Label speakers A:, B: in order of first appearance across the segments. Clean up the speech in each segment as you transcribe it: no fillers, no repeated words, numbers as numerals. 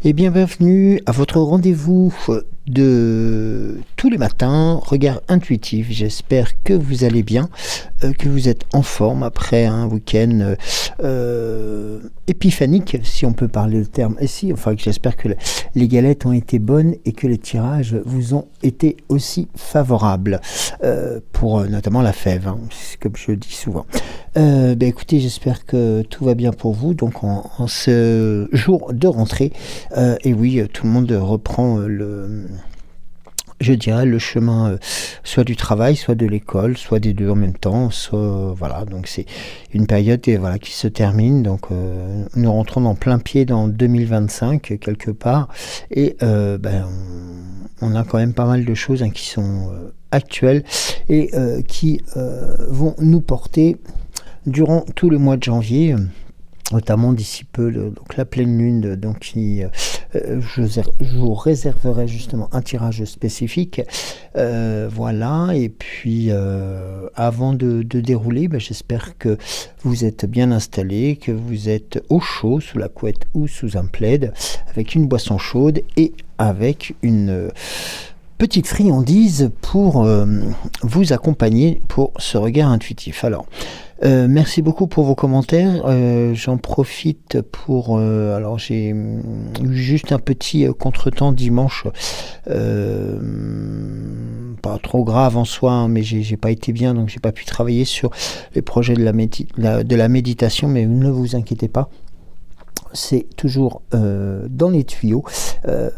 A: Et bienvenue à votre rendez-vous de tous les matins, regard intuitif. J'espère que vous allez bien, que vous êtes en forme après un week-end épiphanique, si on peut parler le terme ici. Enfin, j'espère que les galettes ont été bonnes et que les tirages vous ont été aussi favorables, pour notamment la fève, hein, comme je le dis souvent. Écoutez, j'espère que tout va bien pour vous. Donc en ce jour de rentrée, et oui, tout le monde reprend je dirais le chemin, soit du travail, soit de l'école, soit des deux en même temps, soit voilà. Donc c'est une période voilà qui se termine. Donc nous rentrons en plein pied dans 2025 quelque part, et on a quand même pas mal de choses qui sont actuelles et qui vont nous porter durant tout le mois de janvier, notamment d'ici peu, donc la pleine lune, donc je vous réserverai justement un tirage spécifique, voilà. Et puis avant de dérouler, j'espère que vous êtes bien installés, que vous êtes au chaud, sous la couette ou sous un plaid, avec une boisson chaude et avec une petite friandise pour vous accompagner pour ce regard intuitif. Alors, merci beaucoup pour vos commentaires. J'en profite pour... alors, j'ai eu juste un petit contretemps dimanche. Pas trop grave en soi, hein, mais j'ai pas été bien, donc j'ai pas pu travailler sur les projets de la méditation, mais ne vous inquiétez pas. C'est toujours dans les tuyaux,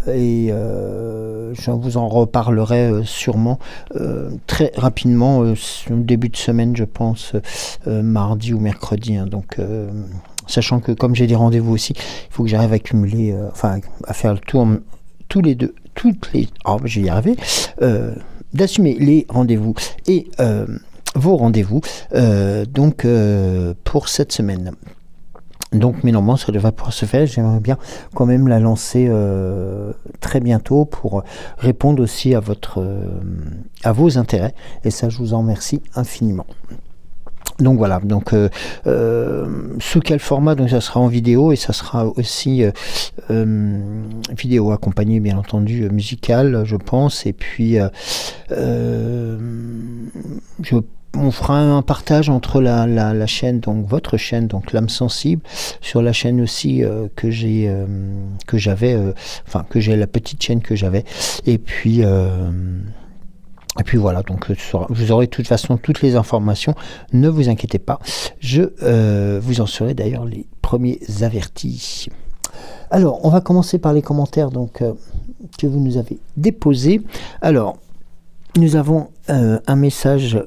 A: et je vous en reparlerai sûrement très rapidement, au début de semaine, je pense, mardi ou mercredi, hein. Donc sachant que comme j'ai des rendez-vous aussi, il faut que j'arrive à cumuler, à faire le tour je vais y arriver, d'assumer les rendez-vous et vos rendez-vous, donc pour cette semaine. Donc, mais normalement, ça devrait pouvoir se faire. J'aimerais bien quand même la lancer très bientôt pour répondre aussi à vos intérêts. Et ça, je vous en remercie infiniment. Donc voilà, donc sous quel format? Donc ça sera en vidéo, et ça sera aussi vidéo accompagnée bien entendu musicale, je pense. Et puis on fera un partage entre la chaîne, donc votre chaîne, donc l'âme sensible, sur la chaîne aussi que j'ai la petite chaîne que j'avais, et puis voilà. Donc vous aurez de toute façon toutes les informations, ne vous inquiétez pas, vous en serez d'ailleurs les premiers avertis. Alors on va commencer par les commentaires donc que vous nous avez déposés. Alors nous avons un message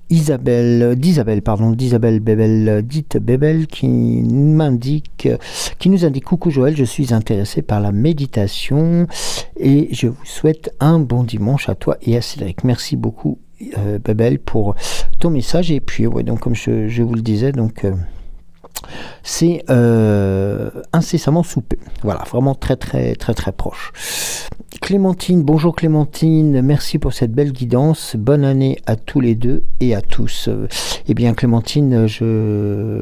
A: d'Isabelle Bébel, dite Bébel, qui nous indique coucou Joël, je suis intéressé par la méditation et je vous souhaite un bon dimanche à toi et à Cédric. Merci beaucoup Bébel pour ton message. Et puis ouais, donc comme je vous le disais, donc c'est incessamment sous peu, voilà, vraiment très très très très proche. Clémentine, bonjour Clémentine, merci pour cette belle guidance, bonne année à tous les deux et à tous. Eh bien Clémentine, je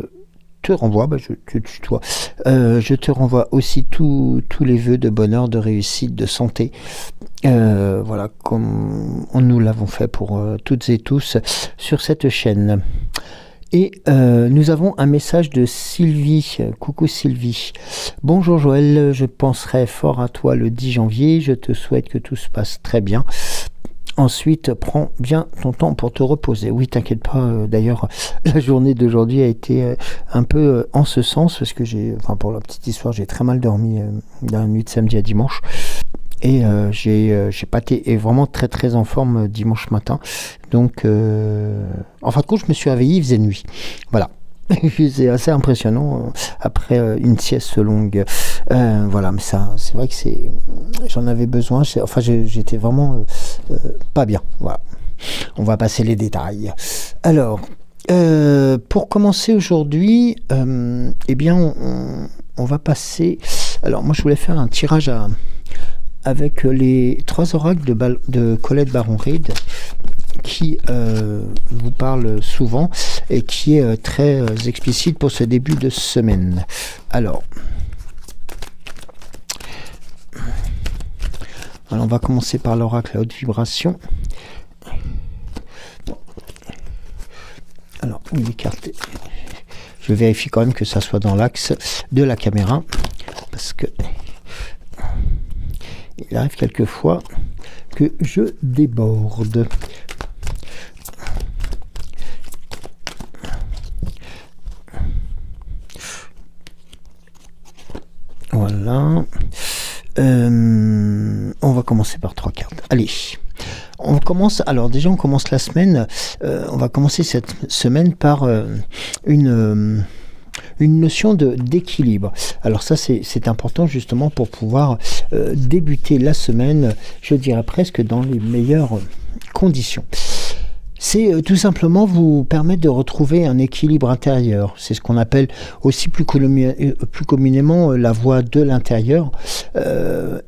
A: te renvoie, je te renvoie aussi tous les vœux de bonheur, de réussite, de santé, voilà, comme nous l'avons fait pour toutes et tous sur cette chaîne. Et nous avons un message de Sylvie. Coucou Sylvie. Bonjour Joël, je penserai fort à toi le 10 janvier. Je te souhaite que tout se passe très bien. Ensuite, prends bien ton temps pour te reposer. Oui, t'inquiète pas. D'ailleurs, la journée d'aujourd'hui a été un peu en ce sens, parce que pour la petite histoire, j'ai très mal dormi dans la nuit de samedi à dimanche. Et j'ai pas été vraiment très très en forme dimanche matin. Donc, en fin de compte, je me suis réveillé, il faisait nuit. Voilà. C'est assez impressionnant après une sieste longue. Voilà, mais ça, c'est vrai que j'en avais besoin. J'étais vraiment pas bien. Voilà. On va passer les détails. Alors, pour commencer aujourd'hui, eh bien, on va passer. Alors, moi, je voulais faire un tirage avec les 3 oracles de Colette Baron-Reid, qui vous parle souvent et qui est très explicite pour ce début de semaine. Alors, Alors on va commencer par l'oracle à haute vibration. Alors, il est écarté. Je vérifie quand même que ça soit dans l'axe de la caméra, parce que il arrive quelquefois que je déborde. Voilà. On va commencer par 3 cartes. Allez. On commence, alors déjà on commence la semaine, on va commencer cette semaine par une notion d'équilibre. Alors ça c'est important justement pour pouvoir débuter la semaine, je dirais presque dans les meilleures conditions. C'est tout simplement vous permettre de retrouver un équilibre intérieur. C'est ce qu'on appelle aussi plus communément la voie de l'intérieur.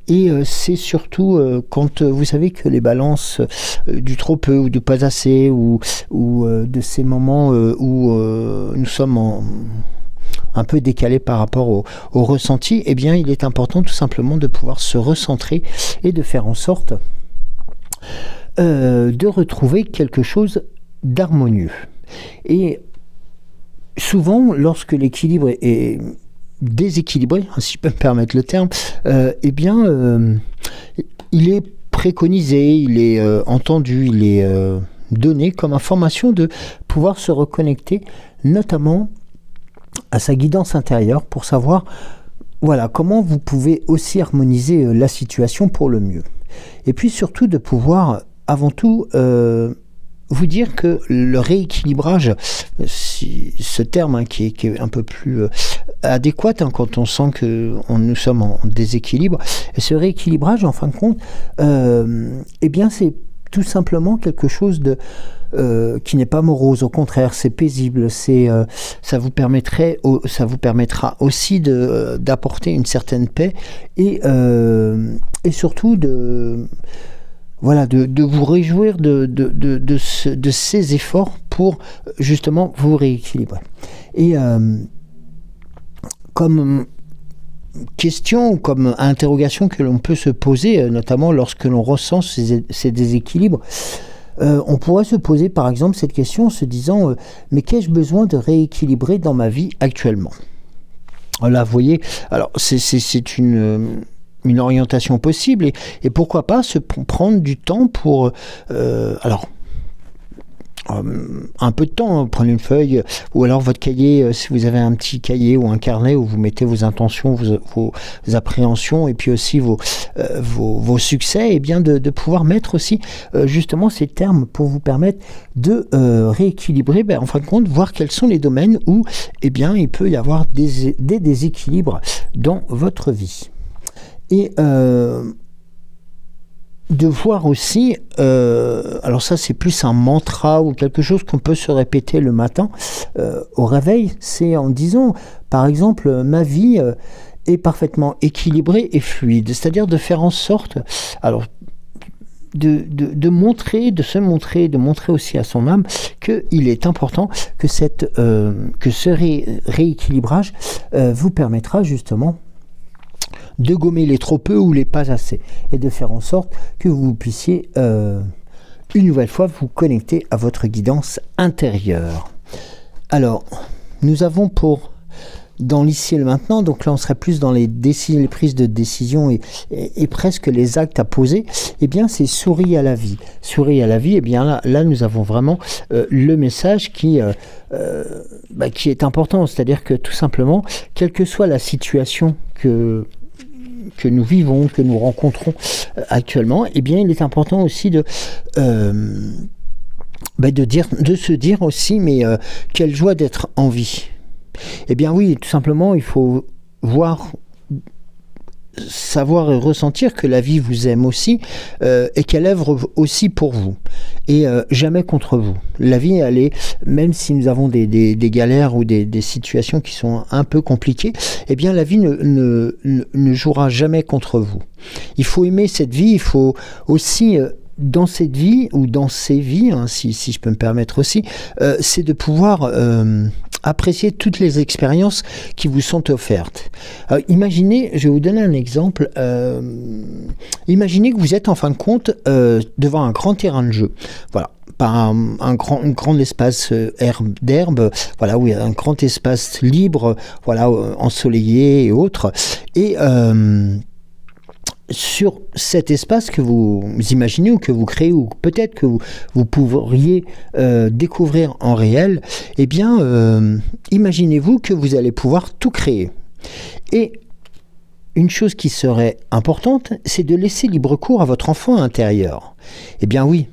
A: Et c'est surtout quand vous savez que les balances du trop peu ou du pas assez ou de ces moments où nous sommes un peu décalés par rapport au ressenti, eh bien il est important tout simplement de pouvoir se recentrer et de faire en sorte de retrouver quelque chose d'harmonieux. Et souvent, lorsque l'équilibre est déséquilibré, si je peux me permettre le terme, eh bien, il est préconisé, il est entendu, il est donné comme information de pouvoir se reconnecter, notamment à sa guidance intérieure, pour savoir voilà, comment vous pouvez aussi harmoniser la situation pour le mieux. Et puis surtout de pouvoir avant tout, vous dire que le rééquilibrage, ce terme qui est un peu plus adéquat quand on sent que nous sommes en déséquilibre, et ce rééquilibrage, en fin de compte, eh bien c'est tout simplement quelque chose de qui n'est pas morose, au contraire, c'est paisible, ça vous permettra aussi d'apporter une certaine paix et surtout voilà, de vous réjouir de ces efforts pour justement vous rééquilibrer. Et comme question ou comme interrogation que l'on peut se poser, notamment lorsque l'on ressent ces déséquilibres, on pourrait se poser par exemple cette question en se disant mais qu'ai-je besoin de rééquilibrer dans ma vie actuellement? Là, vous voyez, alors c'est une orientation possible et pourquoi pas se prendre du temps pour un peu de temps, prenez une feuille ou alors votre cahier, si vous avez un petit cahier ou un carnet où vous mettez vos intentions, vos appréhensions et puis aussi vos succès, et bien de pouvoir mettre aussi justement ces termes pour vous permettre de rééquilibrer, en fin de compte, voir quels sont les domaines où eh bien, il peut y avoir des déséquilibres dans votre vie. Et de voir aussi, alors ça c'est plus un mantra ou quelque chose qu'on peut se répéter le matin au réveil, c'est en disant par exemple ma vie est parfaitement équilibrée et fluide, c'est-à-dire de faire en sorte, alors de montrer aussi à son âme qu'il est important que ce rééquilibrage vous permettra justement de gommer les trop peu ou les pas assez, et de faire en sorte que vous puissiez une nouvelle fois vous connecter à votre guidance intérieure. Alors, nous avons dans l'ici et le maintenant, donc là on serait plus dans les prises de décision et presque les actes à poser, eh bien c'est souris à la vie. Souris à la vie, eh bien là nous avons vraiment le message qui est important, c'est-à-dire que tout simplement, quelle que soit la situation que nous vivons, que nous rencontrons actuellement, eh bien il est important aussi de se dire aussi, mais quelle joie d'être en vie. Eh bien oui, tout simplement, il faut savoir et ressentir que la vie vous aime aussi et qu'elle œuvre aussi pour vous et jamais contre vous. La vie, elle est, même si nous avons des galères ou des situations qui sont un peu compliquées, eh bien la vie ne jouera jamais contre vous. Il faut aimer cette vie, il faut aussi dans cette vie ou dans ces vies, si je peux me permettre aussi, c'est de pouvoir appréciez toutes les expériences qui vous sont offertes. Imaginez, je vais vous donner un exemple. Imaginez que vous êtes en fin de compte devant un grand terrain de jeu. Voilà. Par un grand espace d'herbe, voilà, oui, un grand espace libre, voilà, ensoleillé et autres. Et sur cet espace que vous imaginez ou que vous créez, ou peut-être que vous pourriez découvrir en réel, eh bien, imaginez-vous que vous allez pouvoir tout créer. Et une chose qui serait importante, c'est de laisser libre cours à votre enfant intérieur. Eh bien oui,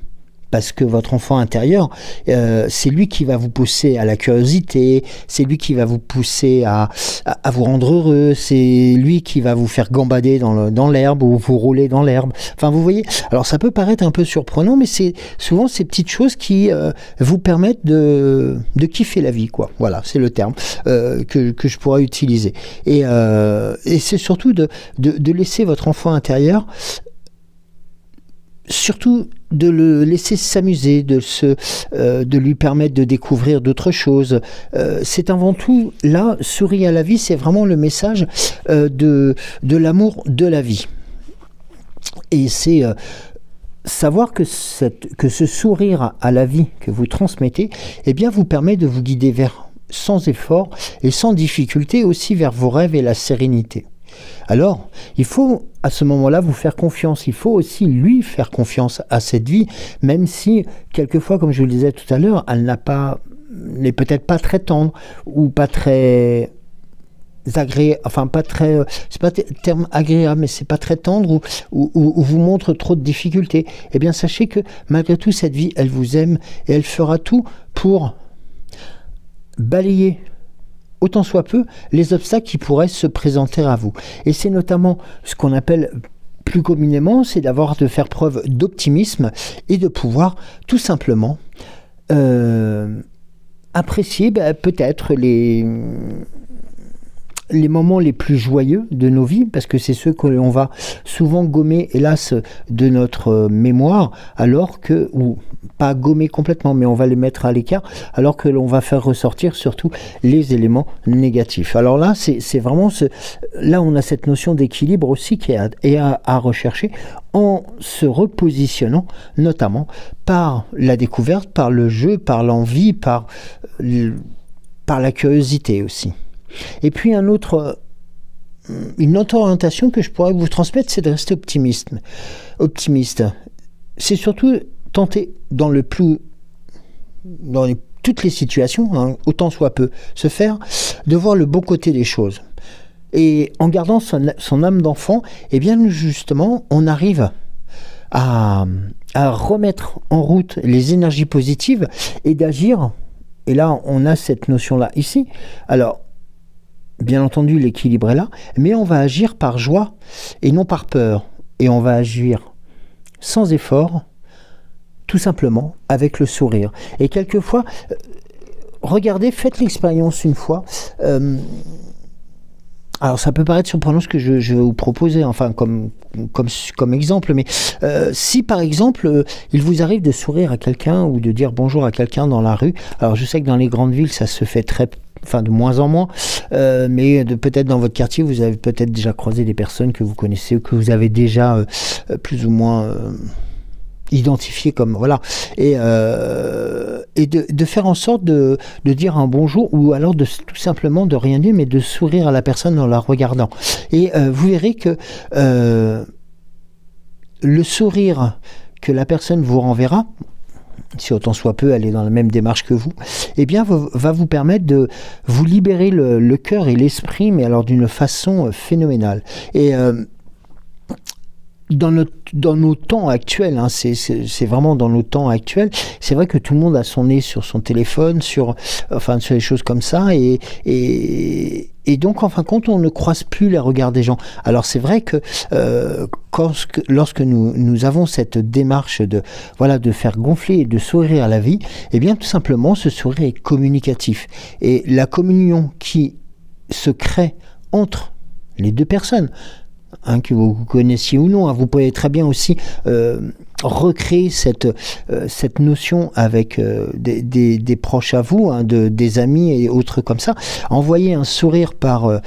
A: parce que votre enfant intérieur, c'est lui qui va vous pousser à la curiosité, c'est lui qui va vous pousser à vous rendre heureux, c'est lui qui va vous faire gambader dans l'herbe ou vous rouler dans l'herbe. Enfin, vous voyez, alors ça peut paraître un peu surprenant, mais c'est souvent ces petites choses qui vous permettent de kiffer la vie, quoi. Voilà, c'est le terme que je pourrais utiliser. Et c'est surtout de laisser votre enfant intérieur, surtout de le laisser s'amuser, de lui permettre de découvrir d'autres choses. C'est avant tout, là, sourire à la vie, c'est vraiment le message de l'amour de la vie. Et c'est savoir que ce sourire à la vie que vous transmettez, eh bien, vous permet de vous guider sans effort et sans difficulté aussi vers vos rêves et la sérénité. Alors, il faut à ce moment-là vous faire confiance, il faut aussi lui faire confiance à cette vie, même si quelquefois, comme je vous le disais tout à l'heure, elle n'est peut-être pas très tendre ou pas très agréable, enfin pas très, c'est pas terme agréable, mais c'est pas très tendre ou vous montre trop de difficultés. Eh bien, sachez que malgré tout, cette vie, elle vous aime et elle fera tout pour balayer autant soit peu les obstacles qui pourraient se présenter à vous. Et c'est notamment ce qu'on appelle plus communément, c'est de faire preuve d'optimisme et de pouvoir tout simplement apprécier peut-être les moments les plus joyeux de nos vies, parce que c'est ceux que l'on va souvent gommer, hélas, de notre mémoire, alors que, ou pas gommer complètement, mais on va les mettre à l'écart, alors que l'on va faire ressortir surtout les éléments négatifs. Alors là, c'est vraiment là on a cette notion d'équilibre aussi qui est à rechercher en se repositionnant, notamment par la découverte, par le jeu, par l'envie, par la curiosité aussi. Et puis une autre orientation que je pourrais vous transmettre, c'est de rester optimiste. C'est surtout tenter toutes les situations, hein, autant soit peu se faire, de voir le bon côté des choses. Et en gardant son âme d'enfant, eh bien justement, on arrive à remettre en route les énergies positives et d'agir. Et là, on a cette notion-là ici. Alors, bien entendu, l'équilibre est là, mais on va agir par joie et non par peur. Et on va agir sans effort, tout simplement avec le sourire. Et quelquefois, regardez, faites l'expérience une fois. Alors ça peut paraître surprenant ce que je vais vous proposer, enfin comme exemple, mais si par exemple il vous arrive de sourire à quelqu'un ou de dire bonjour à quelqu'un dans la rue, alors je sais que dans les grandes villes ça se fait de moins en moins, mais peut-être dans votre quartier vous avez peut-être déjà croisé des personnes que vous connaissez ou que vous avez déjà plus ou moins identifié comme voilà, et de faire en sorte de dire un bonjour, ou alors tout simplement de rien dire mais de sourire à la personne en la regardant, et vous verrez que le sourire que la personne vous renverra, si autant soit peu elle est dans la même démarche que vous, eh bien va vous permettre de vous libérer le cœur et l'esprit, mais alors d'une façon phénoménale. Et dans nos temps actuels, hein, c'est vraiment dans nos temps actuels, c'est vrai que tout le monde a son nez sur son téléphone, sur les choses comme ça, et donc en fin de compte on ne croise plus les regards des gens. Alors c'est vrai que lorsque nous avons cette démarche de faire gonfler et de sourire à la vie, eh bien tout simplement ce sourire est communicatif, et la communion qui se crée entre les deux personnes, hein, que vous connaissiez ou non, hein. Vous pouvez très bien aussi recréer cette notion avec des proches à vous, hein, des amis et autres comme ça. Envoyer un sourire par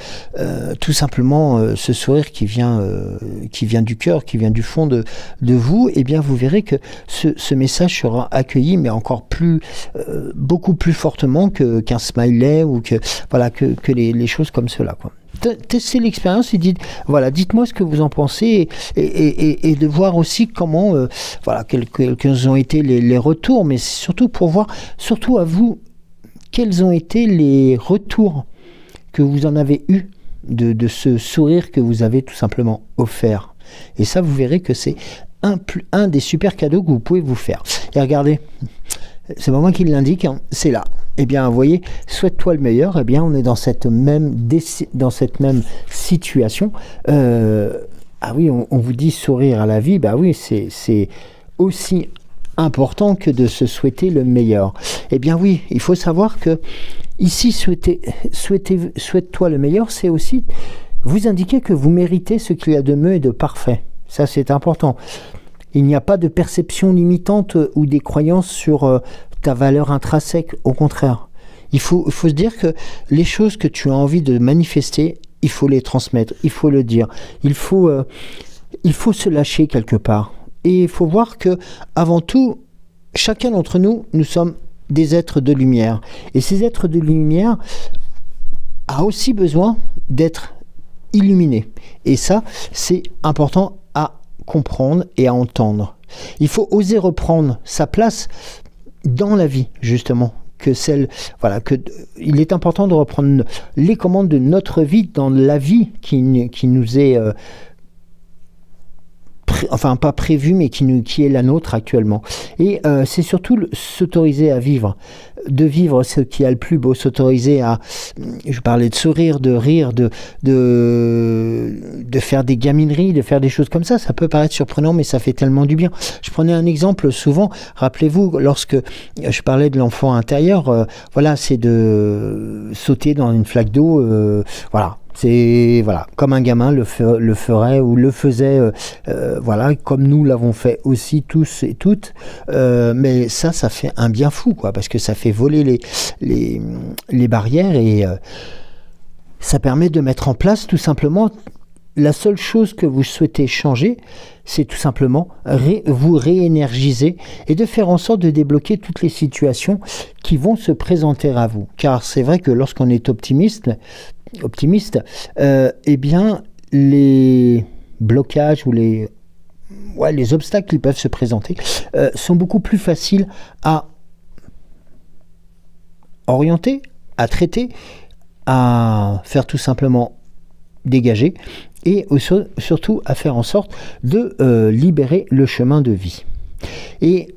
A: tout simplement ce sourire qui vient du cœur, qui vient du fond de vous, et bien vous verrez que ce message sera accueilli, mais encore plus beaucoup plus fortement qu'un smiley ou que les choses comme cela, quoi. Testez l'expérience et dites-moi ce que vous en pensez, et de voir aussi comment quels ont été les retours, mais surtout pour voir, surtout à vous, quels ont été les retours que vous en avez eu de ce sourire que vous avez tout simplement offert. Et ça, vous verrez que c'est un des super cadeaux que vous pouvez vous faire. Et regardez, c'est pas moi qui l'indique, hein, c'est là. Eh bien, vous voyez, souhaite-toi le meilleur. Eh bien, on est dans cette même situation. Ah oui, on vous dit sourire à la vie. Bah oui, c'est aussi important que de se souhaiter le meilleur. Eh bien oui, il faut savoir que ici, souhaite-toi le meilleur, c'est aussi vous indiquer que vous méritez ce qu'il y a de mieux et de parfait. Ça, c'est important. Il n'y a pas de perception limitante ou des croyances sur ta valeur intrinsèque. Au contraire, il faut se dire que les choses que tu as envie de manifester, il faut les transmettre, il faut le dire, il faut se lâcher quelque part. Et il faut voir que, avant tout, chacun d'entre nous, nous sommes des êtres de lumière. Et ces êtres de lumière a aussi besoin d'être illuminés. Et ça, c'est important à comprendre et à entendre. Il faut oser reprendre sa place dans la vie, justement, il est important de reprendre les commandes de notre vie dans la vie qui nous est pas prévue, mais qui est la nôtre actuellement. Et c'est surtout s'autoriser à vivre, de vivre ce qui est le plus beau, s'autoriser à, je parlais de sourire, de rire, de faire des gamineries, de faire des choses comme ça. Ça peut paraître surprenant, mais ça fait tellement du bien. Je prenais un exemple souvent, rappelez-vous, lorsque je parlais de l'enfant intérieur, c'est de sauter dans une flaque d'eau, c'est comme un gamin le ferait ou le faisait, comme nous l'avons fait aussi tous et toutes. Mais ça fait un bien fou, quoi, parce que ça fait voler les barrières et ça permet de mettre en place tout simplement. La seule chose que vous souhaitez changer, c'est tout simplement vous réénergiser et de faire en sorte de débloquer toutes les situations qui vont se présenter à vous. Car c'est vrai que lorsqu'on est optimiste, eh bien, les blocages ou les obstacles qui peuvent se présenter sont beaucoup plus faciles à orienter, à traiter, à faire tout simplement dégager et surtout à faire en sorte de libérer le chemin de vie. Et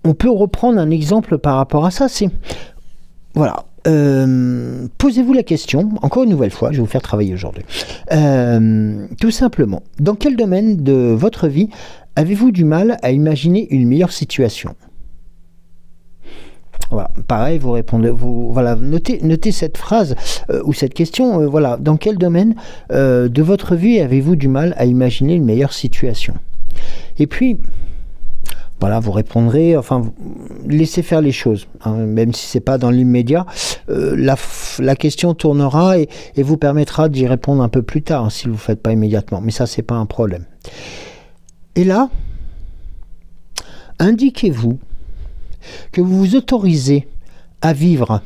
A: on peut reprendre un exemple par rapport à ça, c'est posez-vous la question, encore une nouvelle fois, je vais vous faire travailler aujourd'hui. Tout simplement, dans quel domaine de votre vie avez-vous du mal à imaginer une meilleure situation ? Voilà, pareil, vous répondez, notez cette phrase ou cette question. Dans quel domaine de votre vie avez-vous du mal à imaginer une meilleure situation ? Et puis, vous répondrez, laissez faire les choses, hein, même si c'est pas dans l'immédiat. La question tournera et vous permettra d'y répondre un peu plus tard, hein, si vous ne le faites pas immédiatement. Mais ça, c'est pas un problème. Et là, indiquez-vous que vous vous autorisez à vivre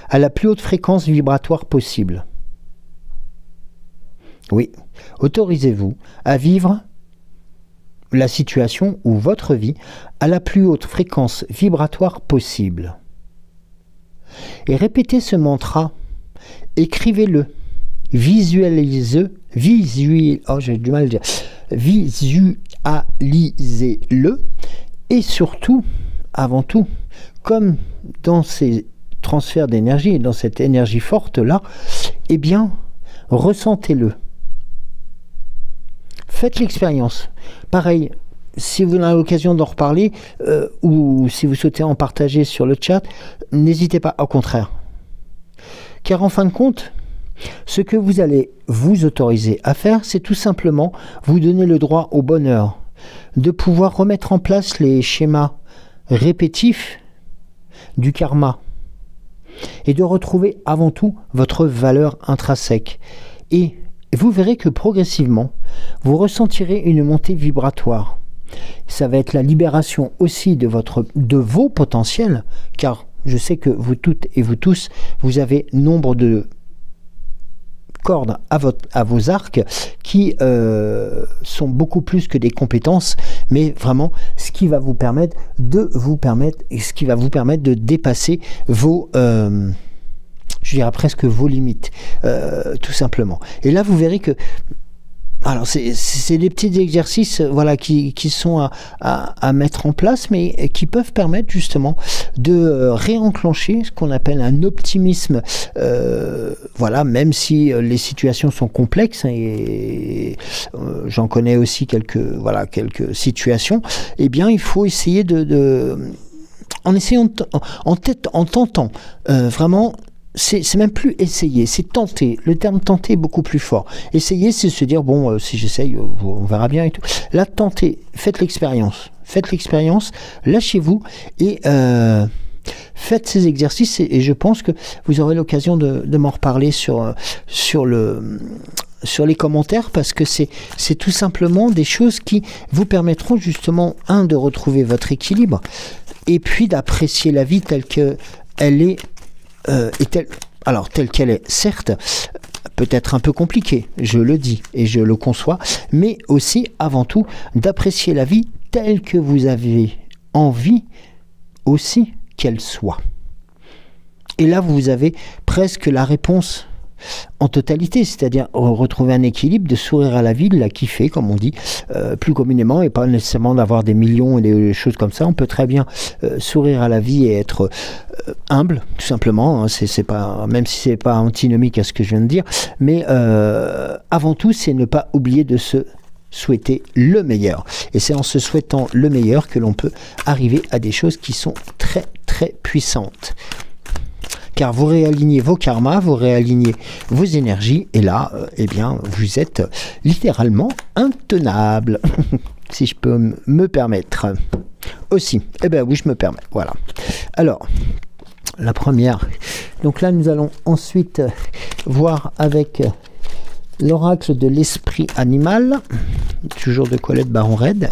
A: à la plus haute fréquence vibratoire possible. Oui, autorisez-vous à vivre la situation ou votre vie à la plus haute fréquence vibratoire possible. Et répétez ce mantra, écrivez-le, visualisez-le, visualisez-le, et surtout, avant tout, comme dans ces transferts d'énergie et dans cette énergie forte là, eh bien, ressentez-le. Faites l'expérience. Pareil, si vous avez l'occasion d'en reparler ou si vous souhaitez en partager sur le chat, n'hésitez pas, au contraire. Car en fin de compte, Ce que vous allez vous autoriser à faire, c'est tout simplement vous donner le droit au bonheur, de pouvoir remettre en place les schémas répétitifs du karma et de retrouver avant tout votre valeur intrinsèque. Et vous verrez que progressivement, vous ressentirez une montée vibratoire. Ça va être la libération aussi de vos potentiels, car je sais que vous toutes et vous tous, vous avez nombre de cordes à vos arcs qui sont beaucoup plus que des compétences, mais vraiment ce qui va vous permettre de dépasser vos je dirais presque vos limites, tout simplement. Et là vous verrez que alors c'est des petits exercices voilà, qui sont à mettre en place, mais qui peuvent permettre justement de réenclencher ce qu'on appelle un optimisme, voilà, même si les situations sont complexes, et j'en connais aussi quelques situations, eh bien il faut essayer en tentant vraiment. C'est même plus essayer, c'est tenter. Le terme tenter est beaucoup plus fort. Essayer, c'est se dire, bon, si j'essaye, on verra bien et tout. Là, tentez, faites l'expérience. Faites l'expérience, lâchez-vous et faites ces exercices. Et je pense que vous aurez l'occasion de m'en reparler sur les commentaires, parce que c'est tout simplement des choses qui vous permettront justement, de retrouver votre équilibre, et puis d'apprécier la vie telle qu'elle est. Telle qu'elle est, certes, peut-être un peu compliquée, je le dis et je le conçois, mais aussi, avant tout, d'apprécier la vie telle que vous avez envie aussi qu'elle soit. Et là, vous avez presque la réponse en totalité, c'est-à-dire retrouver un équilibre, de sourire à la vie, de la kiffer, comme on dit, plus communément, et pas nécessairement d'avoir des millions et des choses comme ça. On peut très bien sourire à la vie et être humble, tout simplement, hein. C'est pas, même si c'est pas antinomique à ce que je viens de dire, mais avant tout, c'est ne pas oublier de se souhaiter le meilleur. Et c'est en se souhaitant le meilleur que l'on peut arriver à des choses qui sont très très puissantes. Car vous réalignez vos karmas, vous réalignez vos énergies, et là, eh bien, vous êtes littéralement intenable, si je peux me permettre. Aussi, eh bien oui, je me permets, voilà. Alors, la première, donc là, nous allons ensuite voir avec l'oracle de l'esprit animal, toujours de Colette Baron-Red.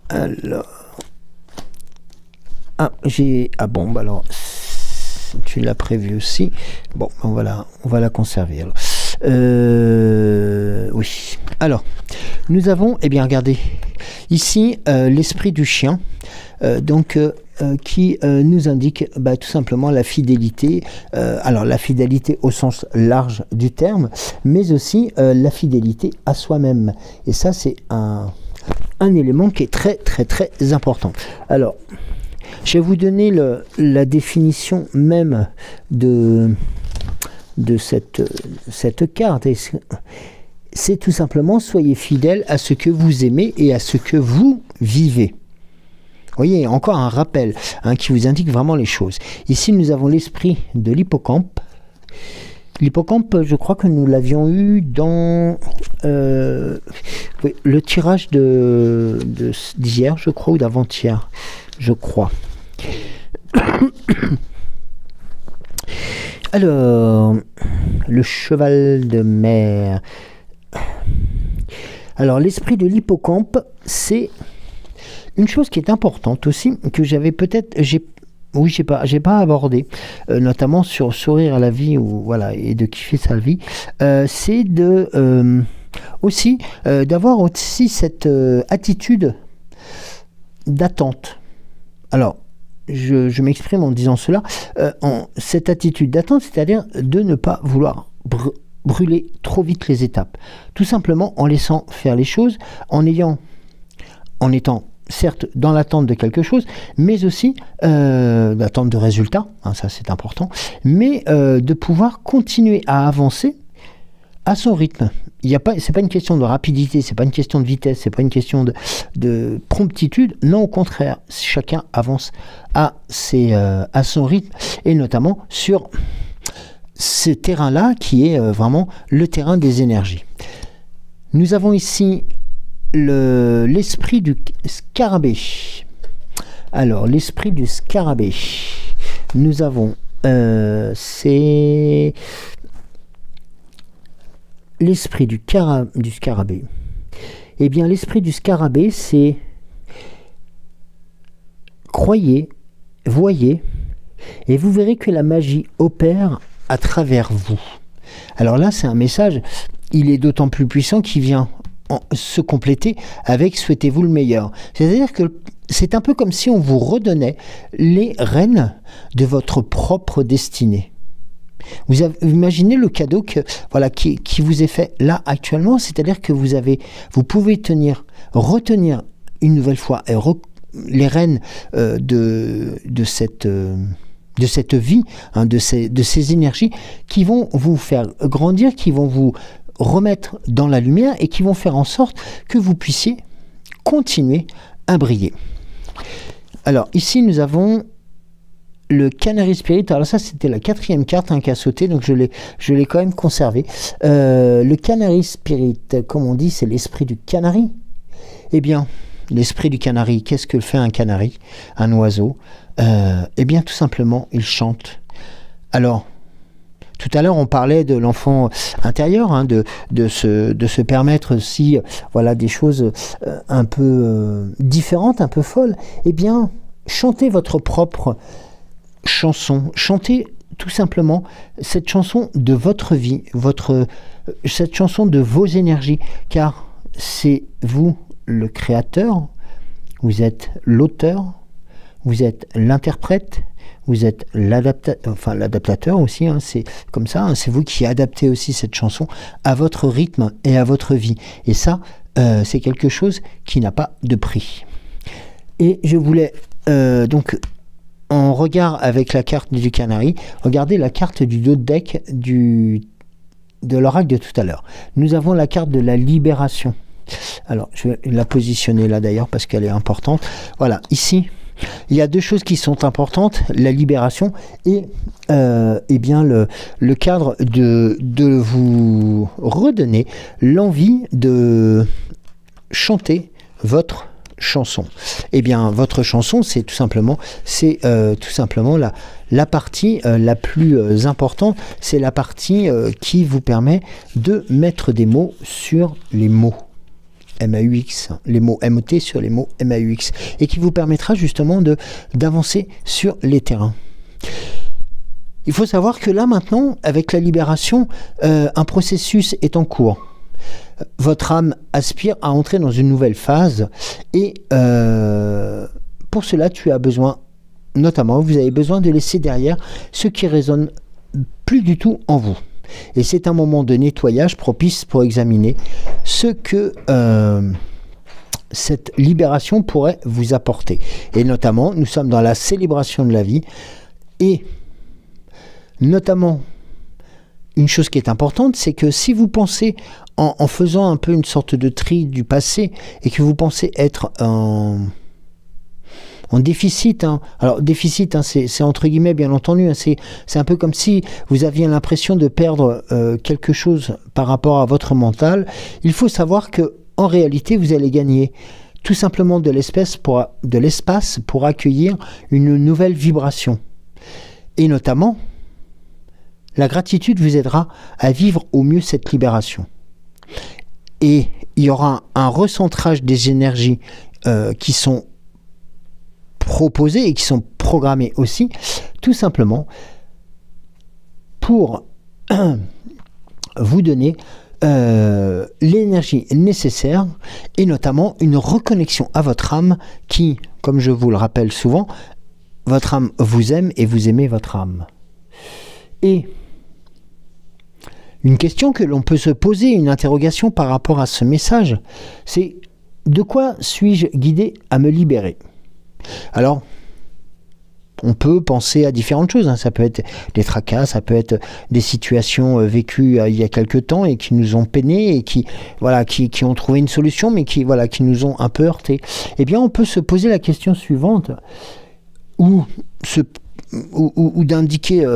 A: Alors, bon, bah alors, tu l'as prévu aussi. Bon, on va la conserver. Alors. Oui. Alors, nous avons, eh bien, regardez, ici, l'esprit du chien, qui nous indique tout simplement la fidélité, alors la fidélité au sens large du terme, mais aussi la fidélité à soi-même. Et ça, c'est un élément qui est très très très important. Alors, je vais vous donner la définition même de cette carte. C'est tout simplement: soyez fidèle à ce que vous aimez et à ce que vous vivez. Vous voyez, encore un rappel qui vous indique vraiment les choses. Ici, nous avons l'esprit de l'hippocampe. L'hippocampe, je crois que nous l'avions eu dans le tirage d'hier, je crois, ou d'avant-hier, je crois. Alors, le cheval de mer. Alors, l'esprit de l'hippocampe, c'est une chose qui est importante aussi, que j'avais peut-être, j'ai pas abordé, notamment sur sourire à la vie, ou voilà, et de kiffer sa vie, c'est de aussi d'avoir aussi cette attitude d'attente. Alors, je m'exprime en disant cela, cette attitude d'attente, c'est-à-dire de ne pas vouloir brûler trop vite les étapes, tout simplement en laissant faire les choses, en étant certes dans l'attente de quelque chose, mais aussi l'attente de résultats, ça c'est important, mais de pouvoir continuer à avancer à son rythme. C'est pas une question de rapidité, c'est pas une question de vitesse, c'est pas une question de promptitude. Non, au contraire, chacun avance à son rythme, et notamment sur ce terrain-là qui est vraiment le terrain des énergies. Nous avons ici l'esprit du scarabée. Alors, l'esprit du scarabée. Nous avons c'est l'esprit du scarabée. Eh bien, l'esprit du scarabée, c'est croyez, voyez, et vous verrez que la magie opère à travers vous. Alors là, c'est un message, il est d'autant plus puissant qu'il vient se compléter avec souhaitez-vous le meilleur. C'est-à-dire que c'est un peu comme si on vous redonnait les rênes de votre propre destinée. Vous imaginez le cadeau qui vous est fait là actuellement, c'est-à-dire que vous pouvez retenir une nouvelle fois les rênes de cette vie, hein, de ces énergies qui vont vous faire grandir, qui vont vous remettre dans la lumière et qui vont faire en sorte que vous puissiez continuer à briller. Alors ici nous avons le Canary Spirit. Alors ça c'était la 4e carte qui a sauté, donc je l'ai quand même conservé. Le Canary Spirit, comme on dit, c'est l'esprit du canari. Eh bien, l'esprit du canari, qu'est-ce que fait un canari, un oiseau? Eh bien tout simplement, il chante. Alors, tout à l'heure, on parlait de l'enfant intérieur, hein, de se permettre aussi des choses un peu différentes, un peu folles. Eh bien, chantez votre propre chanson. Chantez tout simplement cette chanson de votre vie, cette chanson de vos énergies, car c'est vous le créateur, vous êtes l'auteur, vous êtes l'interprète, vous êtes l'adaptateur aussi, hein, c'est comme ça, hein, c'est vous qui adaptez aussi cette chanson à votre rythme et à votre vie. Et ça, c'est quelque chose qui n'a pas de prix. Et je voulais donc, en regard avec la carte du canari, regardez la carte du dos de deck de l'oracle de tout à l'heure. Nous avons la carte de la libération. Alors, je vais la positionner là d'ailleurs parce qu'elle est importante. Voilà, ici, il y a deux choses qui sont importantes, la libération et bien le cadre de vous redonner l'envie de chanter votre chanson. Eh bien, votre chanson, c'est tout simplement la partie la plus importante, c'est la partie qui vous permet de mettre des mots sur les mots. MAUX, les mots MOT sur les mots MAUX, et qui vous permettra justement d'avancer sur les terrains. Il faut savoir que là maintenant, avec la libération, un processus est en cours. Votre âme aspire à entrer dans une nouvelle phase, et pour cela, tu as besoin, notamment, vous avez besoin de laisser derrière ce qui résonne plus du tout en vous. Et c'est un moment de nettoyage propice pour examiner ce que cette libération pourrait vous apporter. Et notamment, nous sommes dans la célébration de la vie. Et notamment, une chose qui est importante, c'est que si vous pensez, en faisant un peu une sorte de tri du passé, et que vous pensez être en déficit, hein. Alors déficit, hein, c'est entre guillemets bien entendu, hein, c'est un peu comme si vous aviez l'impression de perdre quelque chose par rapport à votre mental. Il faut savoir que en réalité vous allez gagner tout simplement de l'espace pour accueillir une nouvelle vibration. Et notamment, la gratitude vous aidera à vivre au mieux cette libération. Et il y aura un recentrage des énergies qui sont proposés et qui sont programmés aussi, tout simplement pour vous donner l'énergie nécessaire et notamment une reconnexion à votre âme qui, comme je vous le rappelle souvent, votre âme vous aime et vous aimez votre âme. Et une question que l'on peut se poser, une interrogation par rapport à ce message, c'est de quoi suis-je guidé à me libérer ? Alors, on peut penser à différentes choses, hein. Ça peut être des tracas, ça peut être des situations vécues il y a quelque temps et qui nous ont peiné et qui ont trouvé une solution, mais qui nous ont un peu heurté. Eh bien, on peut se poser la question suivante, ou d'indiquer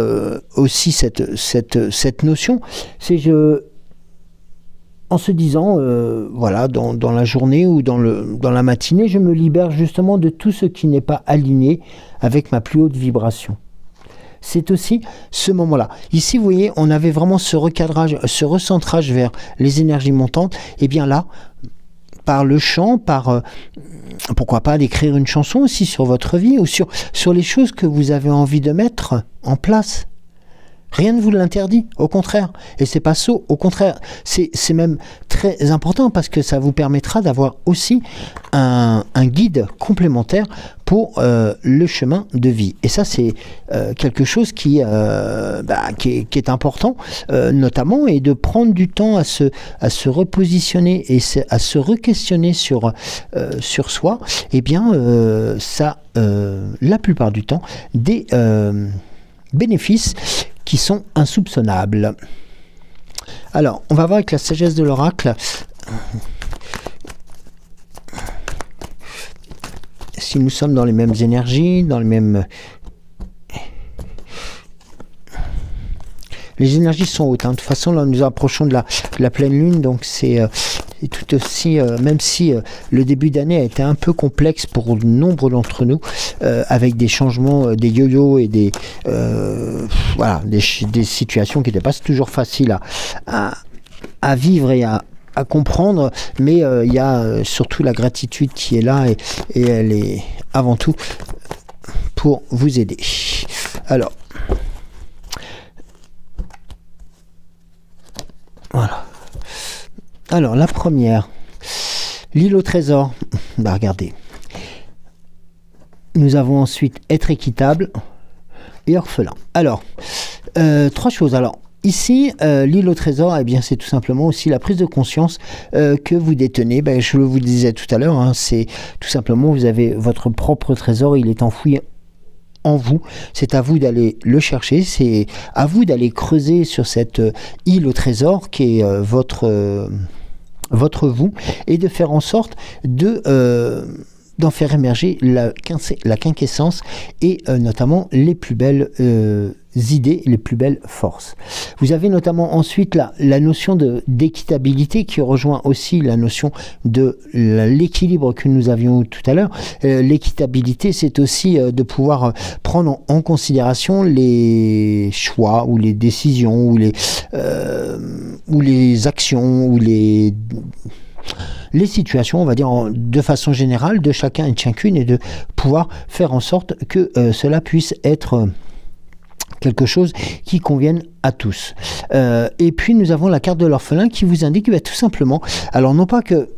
A: aussi cette notion, c'est en se disant, dans la journée ou dans la matinée, je me libère justement de tout ce qui n'est pas aligné avec ma plus haute vibration. C'est aussi ce moment-là. Ici, vous voyez, on avait vraiment ce recadrage, ce recentrage vers les énergies montantes. Et bien là, par le chant, pourquoi pas d'écrire une chanson aussi sur votre vie ou sur les choses que vous avez envie de mettre en place. Rien ne vous l'interdit, au contraire. Et c'est pas sot, au contraire. C'est même très important parce que ça vous permettra d'avoir aussi un guide complémentaire pour le chemin de vie. Et ça, c'est quelque chose qui est important, notamment, et de prendre du temps à se repositionner et à se re-questionner sur soi. Eh bien, ça, la plupart du temps, des bénéfices qui sont insoupçonnables. Alors, on va voir avec la sagesse de l'oracle si nous sommes dans les mêmes énergies, dans les mêmes... Les énergies sont hautes, hein. De toute façon, là, nous approchons de la pleine lune, donc c'est tout aussi, même si le début d'année a été un peu complexe pour nombre d'entre nous, avec des changements, des yo-yo et des situations qui n'étaient pas toujours faciles à vivre et à comprendre, mais il y a surtout la gratitude qui est là et elle est avant tout pour vous aider. Alors, voilà. Alors, la première, l'île au trésor. Bah, regardez. Nous avons ensuite être équitable et orphelin. Alors, trois choses. Alors, ici, l'île au trésor, eh bien, c'est tout simplement aussi la prise de conscience que vous détenez. Ben, je vous le disais tout à l'heure, hein, c'est tout simplement, vous avez votre propre trésor, il est enfoui en vous, c'est à vous d'aller le chercher, c'est à vous d'aller creuser sur cette île au trésor qui est votre vous, et de faire en sorte d'en faire émerger la quinquessence et notamment les plus belles idées, les plus belles forces. Vous avez notamment ensuite la notion d'équitabilité qui rejoint aussi la notion de l'équilibre que nous avions tout à l'heure. L'équitabilité, c'est aussi de pouvoir prendre en considération les choix ou les décisions ou les actions ou les situations, on va dire de façon générale, de chacun et de chacune, et de pouvoir faire en sorte que cela puisse être quelque chose qui convienne à tous. Et puis nous avons la carte de l'orphelin qui vous indique tout simplement, alors non pas que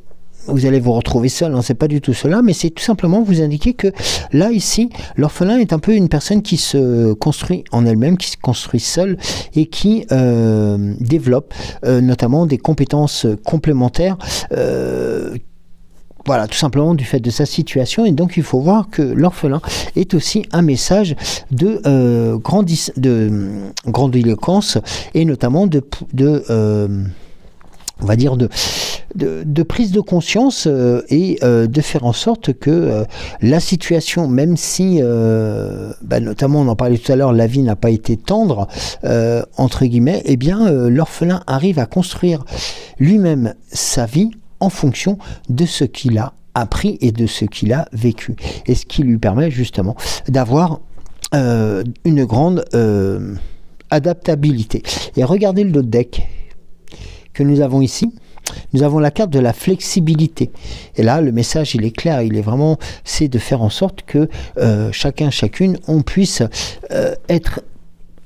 A: vous allez vous retrouver seul, hein, c'est pas du tout cela, mais c'est tout simplement vous indiquer que là, ici, l'orphelin est un peu une personne qui se construit en elle-même, qui se construit seule et qui développe notamment des compétences complémentaires, voilà, tout simplement du fait de sa situation. Et donc il faut voir que l'orphelin est aussi un message de grandiloquence et notamment on va dire de prise de conscience et de faire en sorte que la situation, même si notamment on en parlait tout à l'heure, la vie n'a pas été tendre entre guillemets, eh bien l'orphelin arrive à construire lui-même sa vie en fonction de ce qu'il a appris et de ce qu'il a vécu, et ce qui lui permet justement d'avoir une grande adaptabilité. Et regardez le deck que nous avons ici. Nous avons la carte de la flexibilité. Et là, le message, il est clair, il est vraiment, c'est de faire en sorte que chacun, chacune, on puisse être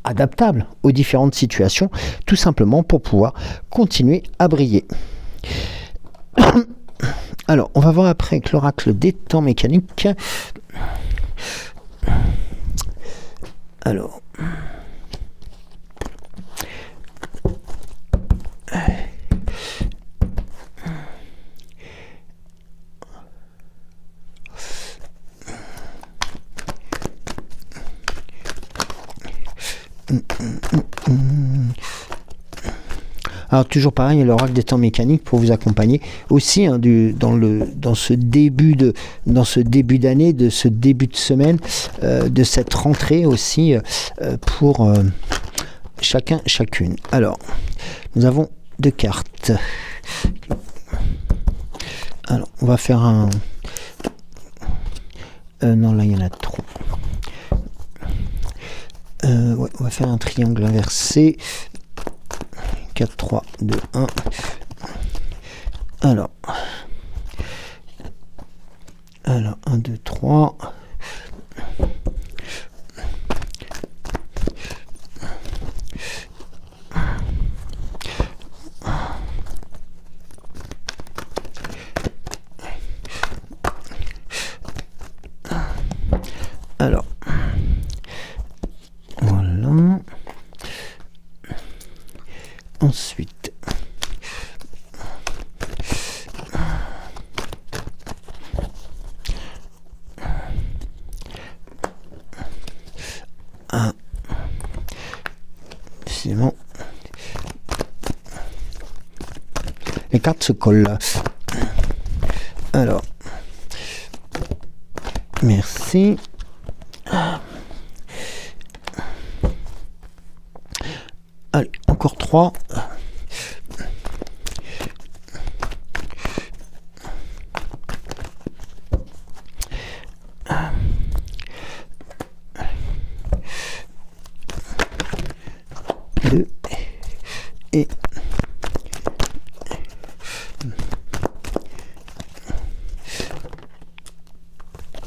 A: adaptable aux différentes situations, tout simplement pour pouvoir continuer à briller. Alors, on va voir après avec l'oracle des temps mécaniques. Alors... Alors toujours pareil, l'oracle des temps mécaniques pour vous accompagner aussi hein, dans ce début d'année, de ce début de semaine, de cette rentrée aussi pour chacune. Alors, nous avons 2 cartes. Alors, on va faire un... non, là, il y en a trop. Ouais, on va faire un triangle inversé. 4, 3, 2, 1. Alors, 1, 2, 3. Alors, voilà. Ensuite, décidément, les cartes se collent là. Alors, merci. Allez, encore 3.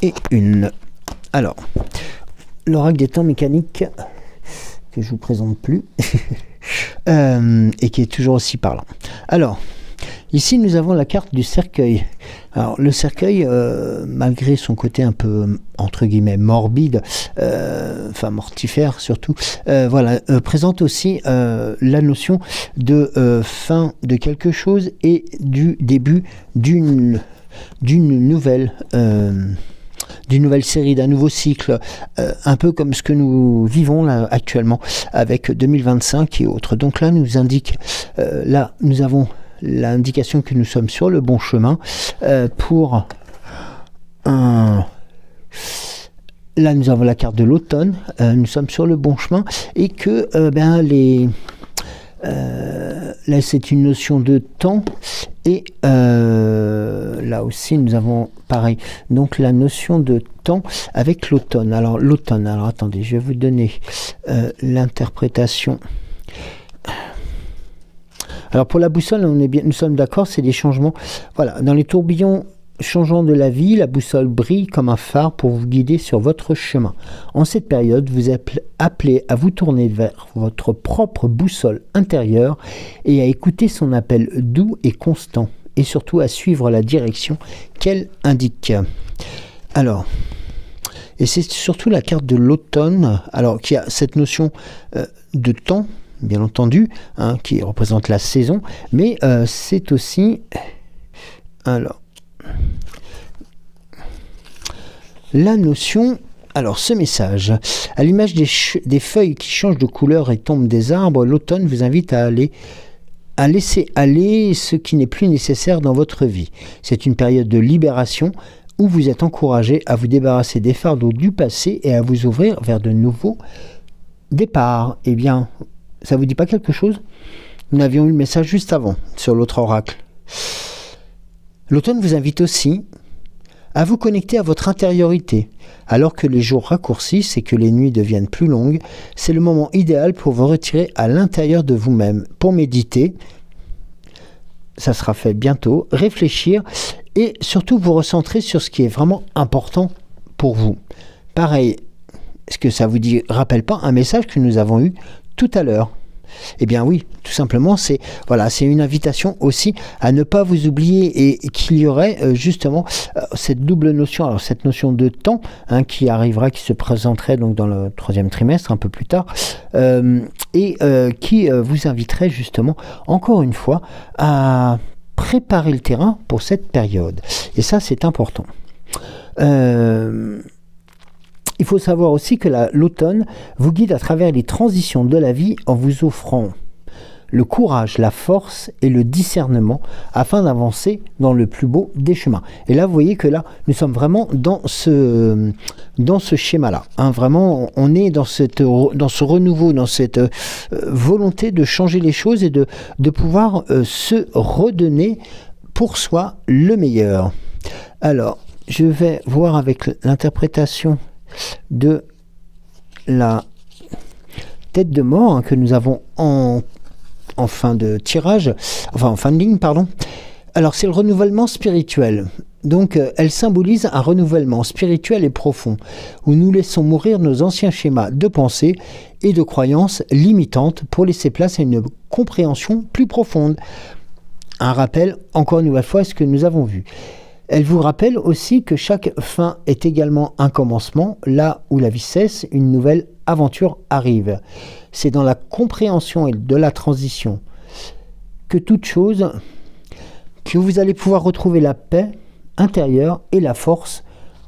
A: Et une. Alors, l'oracle des temps mécaniques que je vous présente plus et qui est toujours aussi parlant. Alors, ici nous avons la carte du cercueil. Alors le cercueil, malgré son côté un peu entre guillemets morbide, enfin mortifère surtout, voilà, présente aussi la notion de fin de quelque chose et du début d'une nouvelle série, d'un nouveau cycle, un peu comme ce que nous vivons là actuellement avec 2025 et autres. Donc là nous indique, là nous avons l'indication que nous sommes sur le bon chemin pour un... Là nous avons la carte de l'automne, nous sommes sur le bon chemin et que là c'est une notion de temps et là aussi nous avons pareil, donc la notion de temps avec l'automne. Alors l'automne, alors attendez, je vais vous donner l'interprétation. Alors pour la boussole, nous sommes d'accord, c'est des changements. Voilà, dans les tourbillons changeants de la vie, la boussole brille comme un phare pour vous guider sur votre chemin. En cette période, vous êtes appelé à vous tourner vers votre propre boussole intérieure et à écouter son appel doux et constant, et surtout à suivre la direction qu'elle indique. Alors, et c'est surtout la carte de l'automne, alors qui a cette notion de temps, bien entendu, hein, qui représente la saison, mais c'est aussi, alors, la notion, alors ce message, à l'image des feuilles qui changent de couleur et tombent des arbres, l'automne vous invite à laisser aller ce qui n'est plus nécessaire dans votre vie. C'est une période de libération où vous êtes encouragé à vous débarrasser des fardeaux du passé et à vous ouvrir vers de nouveaux départs. Eh bien, ça vous dit pas quelque chose? Nous avions eu le message juste avant sur l'autre oracle. L'automne vous invite aussi à vous connecter à votre intériorité. Alors que les jours raccourcissent et que les nuits deviennent plus longues, c'est le moment idéal pour vous retirer à l'intérieur de vous-même, pour méditer, ça sera fait bientôt, réfléchir et surtout vous recentrer sur ce qui est vraiment important pour vous. Pareil, est-ce que ça vous rappelle pas un message que nous avons eu tout à l'heure? Eh bien oui, tout simplement, c'est voilà, c'est une invitation aussi à ne pas vous oublier et qu'il y aurait justement cette double notion, alors cette notion de temps hein, qui arrivera, qui se présenterait donc dans le 3e trimestre un peu plus tard et qui vous inviterait justement encore une fois à préparer le terrain pour cette période. Et ça, c'est important. Il faut savoir aussi que l'automne vous guide à travers les transitions de la vie en vous offrant le courage, la force et le discernement afin d'avancer dans le plus beau des chemins. Et là, vous voyez que là, nous sommes vraiment dans ce schéma-là. Hein, vraiment, on est dans ce renouveau, dans cette volonté de changer les choses et de pouvoir se redonner pour soi le meilleur. Alors, je vais voir avec l'interprétation de la tête de mort hein, que nous avons en fin de tirage, enfin en fin de ligne, pardon. Alors, c'est le renouvellement spirituel. Donc, elle symbolise un renouvellement spirituel et profond, où nous laissons mourir nos anciens schémas de pensée et de croyances limitantes pour laisser place à une compréhension plus profonde. Un rappel, encore une nouvelle fois, à ce que nous avons vu. Elle vous rappelle aussi que chaque fin est également un commencement. Là où la vie cesse, une nouvelle aventure arrive. C'est dans la compréhension et de la transition que toute chose, que vous allez pouvoir retrouver la paix intérieure et la force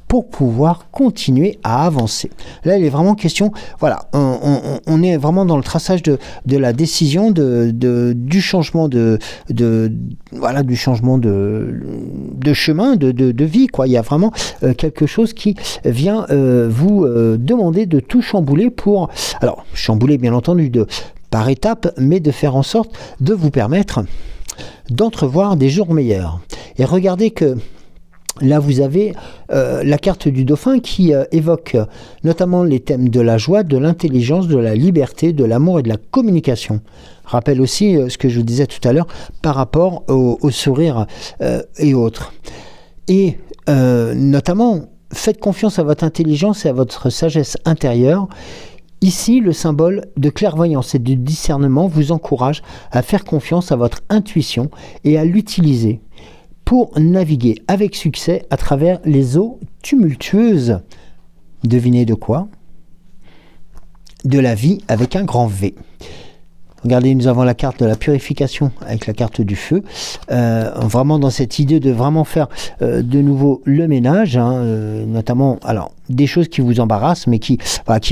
A: pour pouvoir continuer à avancer. Là, il est vraiment question, voilà, on est vraiment dans le traçage de la décision, du changement voilà, du changement de chemin, de vie, quoi. Il y a vraiment quelque chose qui vient vous demander de tout chambouler pour, alors, chambouler bien entendu par étapes, mais de faire en sorte de vous permettre d'entrevoir des jours meilleurs. Et regardez que là, vous avez la carte du dauphin qui évoque notamment les thèmes de la joie, de l'intelligence, de la liberté, de l'amour et de la communication. Rappelle aussi ce que je vous disais tout à l'heure par rapport au sourire et autres. Et notamment, faites confiance à votre intelligence et à votre sagesse intérieure. Ici, le symbole de clairvoyance et de discernement vous encourage à faire confiance à votre intuition et à l'utiliser pour naviguer avec succès à travers les eaux tumultueuses. Devinez de quoi? De la vie avec un grand V. Regardez, nous avons la carte de la purification avec la carte du feu. Vraiment dans cette idée de vraiment faire de nouveau le ménage, hein, notamment alors des choses qui vous embarrassent mais qui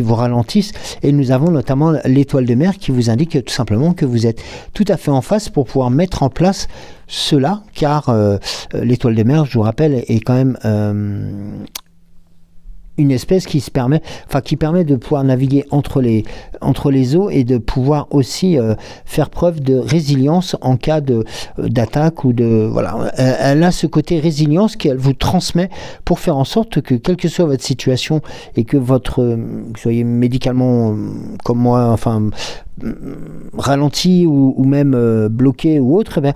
A: vous ralentissent. Et nous avons notamment l'étoile de mer qui vous indique tout simplement que vous êtes tout à fait en face pour pouvoir mettre en place cela, car l'étoile de mer, je vous rappelle, est quand même une espèce qui permet de pouvoir naviguer entre les eaux et de pouvoir aussi faire preuve de résilience en cas d'attaque ou de voilà. Elle a ce côté résilience qu'elle vous transmet pour faire en sorte que quelle que soit votre situation et que vous soyez médicalement comme moi, enfin ralenti ou même bloqué ou autre, en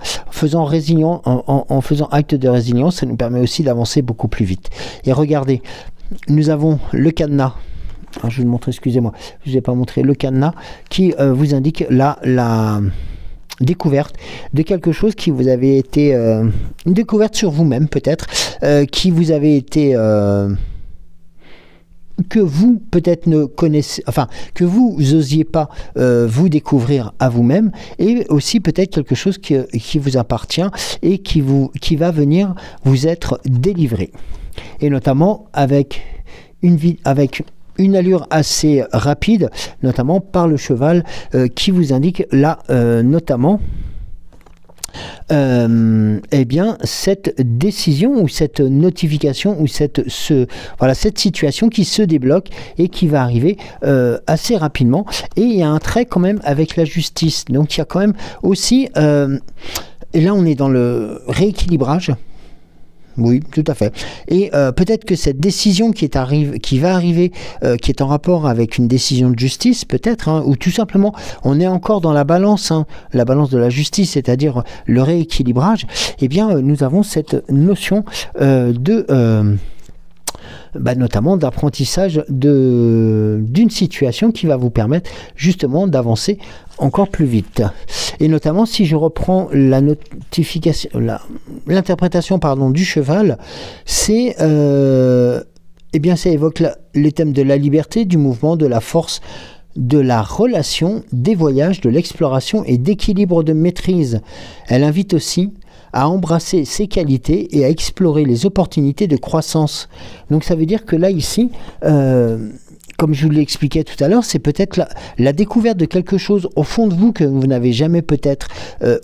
A: faisant acte de résilience, ça nous permet aussi d'avancer beaucoup plus vite. Et regardez, nous avons le cadenas. Alors, je vais vous montrer, excusez-moi, je ne vous ai pas montré le cadenas qui vous indique la découverte de quelque chose qui vous avait été une découverte sur vous-même peut-être, qui vous avait été que vous peut-être ne connaissez, enfin que vous osiez pas vous découvrir à vous-même, et aussi peut-être quelque chose qui vous appartient et qui va venir vous être délivré. Et notamment avec une allure assez rapide, notamment par le cheval qui vous indique là notamment eh bien cette décision ou cette notification ou cette situation qui se débloque et qui va arriver assez rapidement. Et il y a un trait quand même avec la justice, donc il y a quand même aussi et là on est dans le rééquilibrage. Oui, tout à fait. Et peut-être que cette décision qui va arriver, qui est en rapport avec une décision de justice, peut-être, hein, ou tout simplement, on est encore dans la balance de la justice, c'est-à-dire le rééquilibrage. Eh bien, nous avons cette notion notamment d'apprentissage d'une situation qui va vous permettre justement d'avancer encore plus vite. Et notamment si je reprends l'interprétation du cheval, c'est ça évoque les thèmes de la liberté, du mouvement, de la force, de la relation, des voyages, de l'exploration et d'équilibre de maîtrise. Elle invite aussi à embrasser ses qualités et à explorer les opportunités de croissance. Donc ça veut dire que là, ici, comme je vous l'expliquais tout à l'heure, c'est peut-être la découverte de quelque chose au fond de vous que vous n'avez jamais peut-être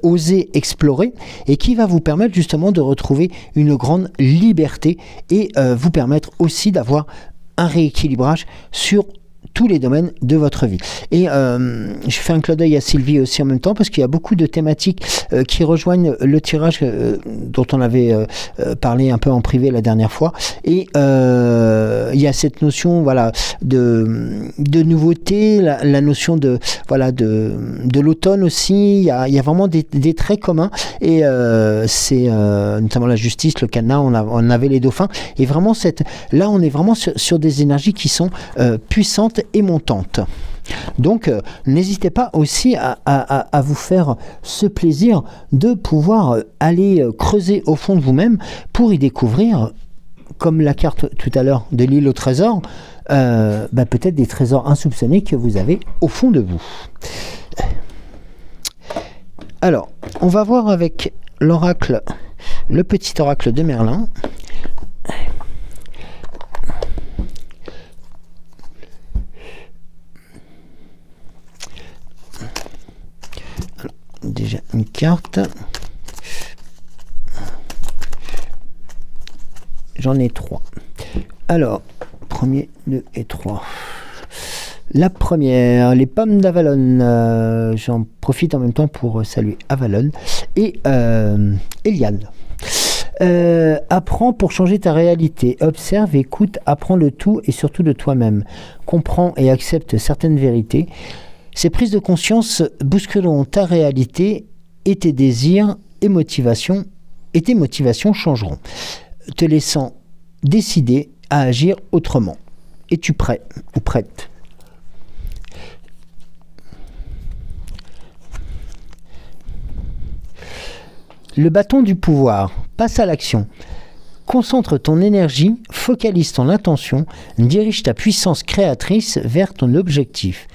A: osé explorer et qui va vous permettre justement de retrouver une grande liberté et vous permettre aussi d'avoir un rééquilibrage sur tous les domaines de votre vie. Et je fais un clin d'œil à Sylvie aussi en même temps parce qu'il y a beaucoup de thématiques qui rejoignent le tirage dont on avait parlé un peu en privé la dernière fois. Et il y a cette notion voilà, de nouveauté, la notion de l'automne aussi. Il y a vraiment des traits communs et c'est notamment la justice, le cadenas, on avait les dauphins. Et vraiment, là, on est vraiment sur des énergies qui sont puissantes et montante. Donc n'hésitez pas aussi à vous faire ce plaisir de pouvoir aller creuser au fond de vous-même pour y découvrir, comme la carte tout à l'heure de l'île au trésor, peut-être des trésors insoupçonnés que vous avez au fond de vous. Alors, on va voir avec l'oracle, le petit oracle de Merlin. Déjà une carte. J'en ai 3. Alors, 1er, 2 et 3. La première, les pommes d'Avalon. J'en profite en même temps pour saluer Avalon. Et Eliane. Apprends pour changer ta réalité. Observe, écoute, apprends le tout et surtout de toi-même. Comprends et accepte certaines vérités. Ces prises de conscience bousculeront ta réalité et tes désirs et tes motivations changeront, te laissant décider à agir autrement. Es-tu prêt ou prête ? Le bâton du pouvoir, passe à l'action. Concentre ton énergie, focalise ton attention, dirige ta puissance créatrice vers ton objectif.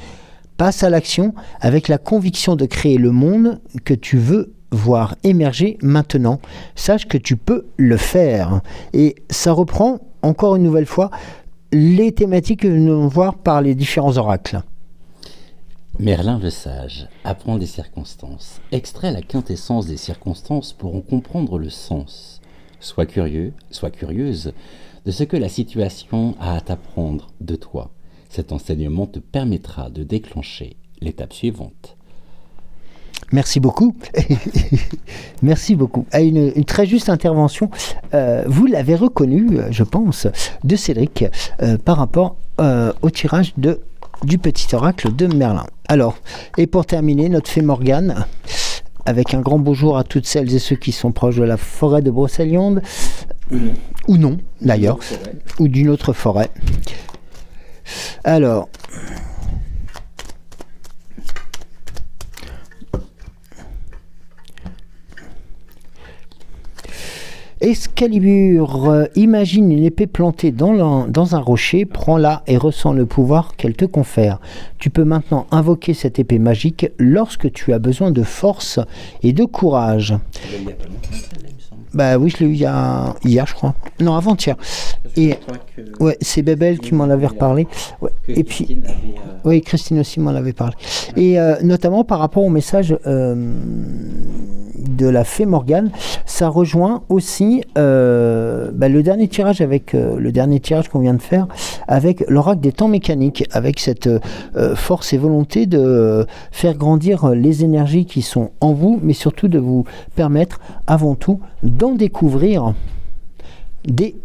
A: Passe à l'action avec la conviction de créer le monde que tu veux voir émerger maintenant. Sache que tu peux le faire. Et ça reprend, encore une nouvelle fois, les thématiques que nous allons voir par les différents oracles.
B: Merlin le sage apprend des circonstances. Extrait la quintessence des circonstances pour en comprendre le sens. Sois curieux, sois curieuse de ce que la situation a à t'apprendre de toi. Cet enseignement te permettra de déclencher l'étape suivante.
A: Merci beaucoup. Merci beaucoup. Une très juste intervention. Vous l'avez reconnu, je pense, de Cédric par rapport au tirage du petit oracle de Merlin. Alors, et pour terminer, notre fée Morgane, avec un grand bonjour à toutes celles et ceux qui sont proches de la forêt de Brocéliande, ou non, d'ailleurs, ou d'une autre forêt. Alors, Excalibur, imagine une épée plantée dans un rocher, prends-la et ressens le pouvoir qu'elle te confère. Tu peux maintenant invoquer cette épée magique lorsque tu as besoin de force et de courage. Bah oui, je l'ai eu hier, je crois. Non, avant-hier. Et ouais, c'est Bébel qui m'en avait reparlé. Ouais. Et puis, oui, Christine aussi m'en avait parlé. Et notamment par rapport au message de la fée Morgane, ça rejoint aussi le dernier tirage qu'on vient de faire avec l'oracle des temps mécaniques, avec cette force et volonté de faire grandir les énergies qui sont en vous, mais surtout de vous permettre avant tout d'en découvrir des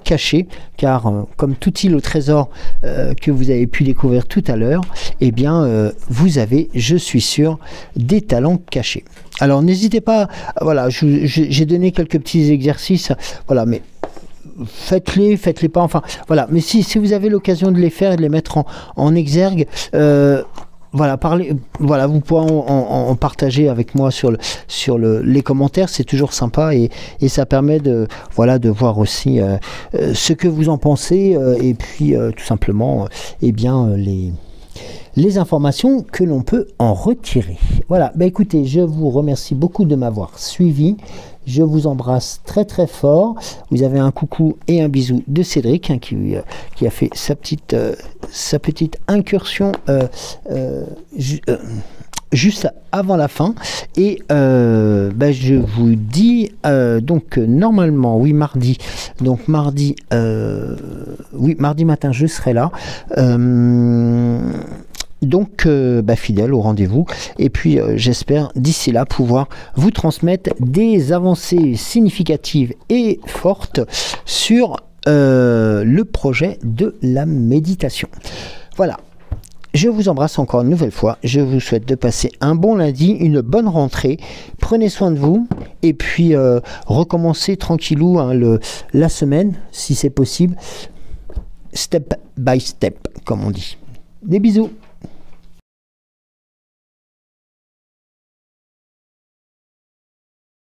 A: cachets, car comme tout île au trésor que vous avez pu découvrir tout à l'heure, eh bien vous avez, je suis sûr, des talents cachés. Alors n'hésitez pas, voilà, j'ai donné quelques petits exercices, voilà, mais faites-les pas, enfin voilà, mais si vous avez l'occasion de les faire et de les mettre en exergue, voilà, vous pourrez en partager avec moi sur les commentaires, c'est toujours sympa et ça permet de voir aussi ce que vous en pensez et puis tout simplement les informations que l'on peut en retirer. Voilà, bah écoutez, je vous remercie beaucoup de m'avoir suivi. Je vous embrasse très très fort. Vous avez un coucou et un bisou de Cédric hein, qui a fait sa petite incursion juste avant la fin. Et je vous dis donc normalement mardi matin je serai là. Donc, fidèle au rendez-vous. Et puis, j'espère d'ici là pouvoir vous transmettre des avancées significatives et fortes sur le projet de la méditation. Voilà. Je vous embrasse encore une nouvelle fois. Je vous souhaite de passer un bon lundi, une bonne rentrée. Prenez soin de vous. Et puis, recommencez tranquillou la semaine, si c'est possible. Step by step, comme on dit. Des bisous.